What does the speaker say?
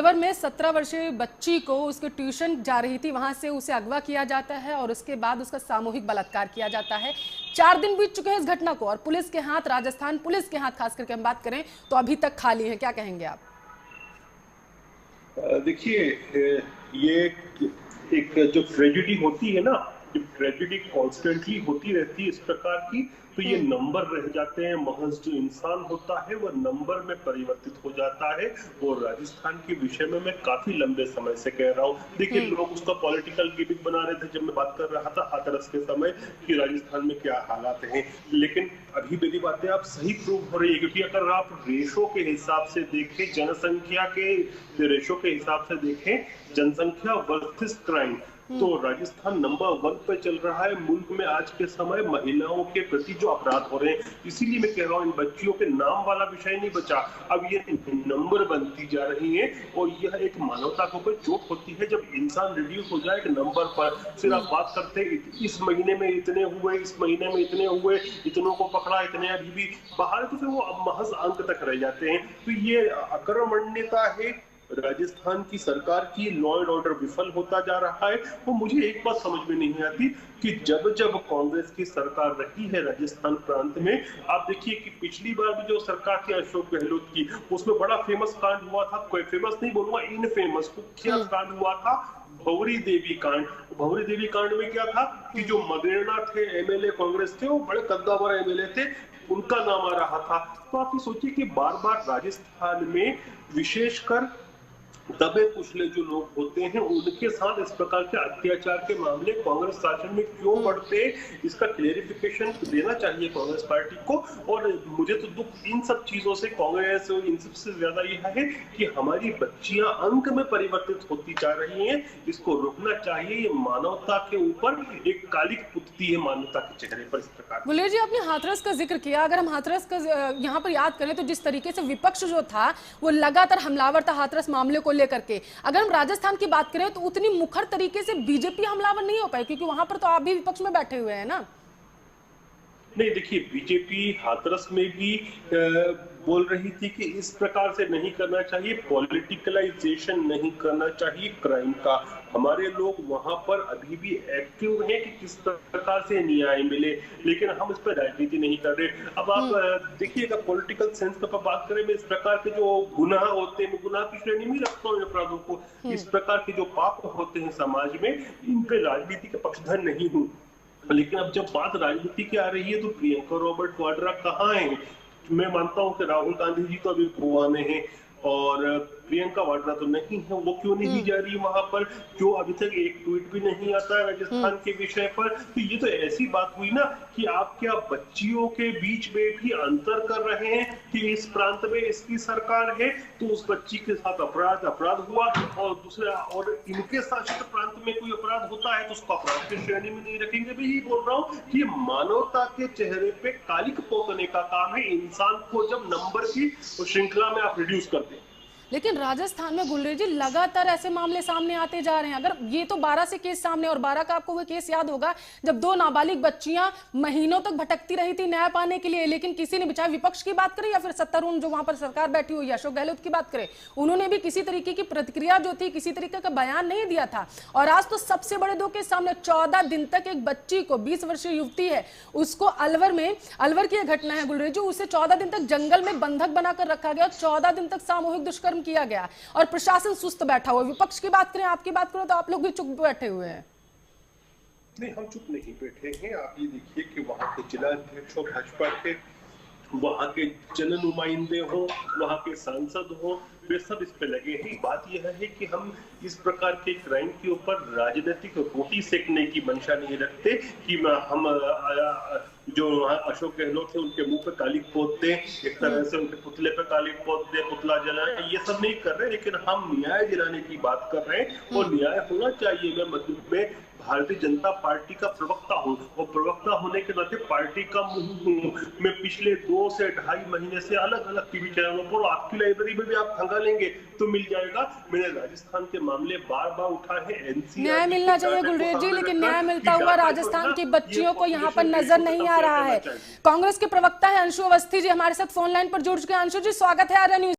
अलवर में 17 वर्षीय बच्ची को उसके ट्यूशन जा रही थी, वहां से उसे अगवा किया जाता है और उसके बाद उसका सामूहिक बलात्कार किया जाता है। 4 दिन बीत चुके हैं इस घटना को और पुलिस के हाथ, राजस्थान पुलिस के हाथ खास करके हम बात करें तो अभी तक खाली है। क्या कहेंगे आप? देखिए, ये एक जो ट्रेजेडी होती है ना, जो ट्रेजेडी कॉन्स्टेंटली होती रहती है इस प्रकार की, तो ये नंबर रह जाते हैं। महज जो इंसान होता है वह नंबर में परिवर्तित हो जाता है। और राजस्थान के विषय में मैं काफी लंबे समय से कह रहा हूँ। देखिए, लोग उसका पॉलिटिकल गिमिक बना रहे थे जब मैं बात कर रहा था हाथरस के समय कि राजस्थान में क्या हालात हैं, लेकिन अभी मेरी बातें आप सही प्रूव हो रही है। क्योंकि अगर आप रेशो के हिसाब से देखें, जनसंख्या के रेशो के हिसाब से देखें, जनसंख्या वर्सेस क्राइम, तो राजस्थान नंबर 1 पे चल रहा है मुल्क में आज के समय महिलाओं के प्रति जो अपराध हो रहे हैं। इसीलिए मैं कह रहा हूँ, इन बच्चियों के नाम वाला विषय नहीं बचा, अब ये नंबर बनती जा रही है। और यह एक मानवता को कोई चोट होती है जब इंसान रिड्यूस हो जाए एक नंबर पर। फिर आप बात करते हैं इस महीने में इतने हुए, इस महीने में इतने हुए, इतनों को पकड़ा, इतने अभी भी बाहर, तो फिर वो महज अंक तक रह जाते हैं। तो ये अकर्मण्यता है राजस्थान की सरकार की। लॉ एंड ऑर्डर विफल होता जा रहा है। और मुझे एक बात समझ में नहीं आती कि जब जब कांग्रेस की सरकार रही है राजस्थान प्रांत में, आप देखिए कि पिछली बार भी जो सरकार थी अशोक गहलोत की, उसमें बड़ा फेमस कांड हुआ था। कोई फेमस नहीं बोलूंगा, इनफेमस कुख्यात कांड हुआ था, भौरी देवी कांड। भौरी देवी कांड में क्या था कि जो मदेरणा थे एमएलए कांग्रेस के, वो बड़े कद्दावर एमएलए थे, उनका नाम आ रहा था। तो आप ये सोचिए कि बार बार राजस्थान में विशेषकर दबे कुचले जो लोग होते हैं उनके साथ इस प्रकार के अत्याचार के मामले कांग्रेस शासन में क्यों बढ़ते हैं, इसका क्लेरिफिकेशन देना चाहिए कांग्रेस पार्टी को। और मुझे तो दुख इन सब चीजों से, कांग्रेस और इन सबसे ज्यादा यह है कि हमारी बच्चियां अंक में परिवर्तित होती जा रही हैं। इसको रोकना चाहिए। ये मानवता के ऊपर एक कालिक पुतती है मानवता के चेहरे पर इस प्रकार। बुलेर जी, आपने हाथरस का जिक्र किया। अगर हम हाथरस का यहाँ पर याद करें तो जिस तरीके से विपक्ष जो था वो लगातार हमलावर था हाथरस मामले को लेकर के। अगर हम राजस्थान की बात करें तो उतनी मुखर तरीके से बीजेपी हमलावर नहीं हो पाई, क्योंकि वहां पर तो आप भी विपक्ष में बैठे हुए हैं ना। नहीं, देखिए, बीजेपी हाथरस में भी बोल रही थी कि इस प्रकार से नहीं करना चाहिए, पॉलिटिकलाइजेशन नहीं करना चाहिए क्राइम का। हमारे लोग वहां पर अभी भी एक्टिव हैं कि किस प्रकार से न्याय मिले, लेकिन हम इस पर राजनीति नहीं कर रहे। अब आप देखिएगा, पॉलिटिकल सेंस पर बात करें, मैं इस प्रकार के जो गुनाह होते हैं, गुनाह की श्रेणी में रखता हूँ अपराधों को। इस प्रकार के जो पाप होते हैं समाज में, इन पे राजनीति के पक्षधर नहीं हूँ। लेकिन अब जब बात राजनीति की आ रही है तो प्रियंका रॉबर्ट वाड्रा कहाँ है? मैं मानता हूं कि राहुल गांधी जी तो अभी गोवा में है और प्रियंका वाड्रा तो नहीं है। वो क्यों नहीं जा रही वहां पर? क्यों अभी तक एक ट्वीट भी नहीं आता है राजस्थान के विषय पर? तो ये तो ऐसी बात हुई ना कि आप क्या बच्चियों के बीच में भी अंतर कर रहे हैं कि इस प्रांत में इसकी सरकार है तो उस बच्ची के साथ अपराध हुआ, और दूसरा और इनके शासित प्रांत में कोई अपराध होता है तो उसको अपराध की श्रेणी में नहीं रखेंगे। मैं यही बोल रहा हूँ कि मानवता के चेहरे पे कालिक पोतने का काम है इंसान को जब नंबर की श्रृंखला में आप रिड्यूस करते हैं। लेकिन राजस्थान में गुलरेज जी लगातार ऐसे मामले सामने आते जा रहे हैं। अगर ये तो 12 से केस सामने, और 12 का आपको वो केस याद होगा जब 2 नाबालिग बच्चियां महीनों तक भटकती रही थी न्याय पाने के लिए, लेकिन किसी ने, चाहे विपक्ष की बात करें या फिर सत्तारूढ़ जो वहां पर सरकार बैठी हुई है अशोक गहलोत की बात करें, उन्होंने भी किसी तरीके की प्रतिक्रिया जो थी, किसी तरीके का बयान नहीं दिया था। और आज तो सबसे बड़े 2 केस सामने। 14 दिन तक एक बच्ची को, 20 वर्षीय युवती है, उसको अलवर की घटना है गुलरेज जी, उसे 14 दिन तक जंगल में बंधक बनाकर रखा गया, 14 दिन तक सामूहिक दुष्कर्म किया गया और प्रशासन सुस्त बैठा हुआ। विपक्ष की बात करें, आपकी बात करें तो आप लोग भी चुप बैठे हुए हैं। नहीं, हम चुप नहीं बैठे हैं। आप ये देखिए कि वहां के जिला अध्यक्ष हो भाजपा के, वहां के जन नुमाइंदे हो, वहां के सांसद हो, वे सब इस पे लगे हैं। बात यह है कि हम इस प्रकार के क्राइम के ऊपर राजनीतिक रोटी सेकने की मंशा नहीं रखते कि हम जो अशोक गहलोत है उनके मुंह पे कालिक पोत दें, एक तरह से उनके पुतले पे कालिक पोत दें, पुतला जलाएं, ये सब नहीं कर रहे। लेकिन हम न्याय दिलाने की बात कर रहे हैं और न्याय होना चाहिए। मैं मतलब में भारतीय जनता पार्टी का प्रवक्ता हूँ और प्रवक्ता होने के नाते पार्टी का मुंह हूँ। मैं पिछले 2 से 2.5 महीने से अलग अलग टीवी चैनलों पर, आपकी लाइब्रेरी में भी आप खंगा लेंगे तो मिल जाएगा, मैंने राजस्थान के मामले बार बार उठाए हैं। एनसीआर न्याय मिलना चाहिए गुलरेज जी, लेकिन न्याय मिलता हुआ राजस्थान की बच्चियों को यहाँ पर नजर नहीं आ रहा है। कांग्रेस के प्रवक्ता है अंशु अवस्थी जी हमारे साथ फोन लाइन पर जुड़ चुके हैं। अंशु जी, स्वागत है आर्या न्यूज।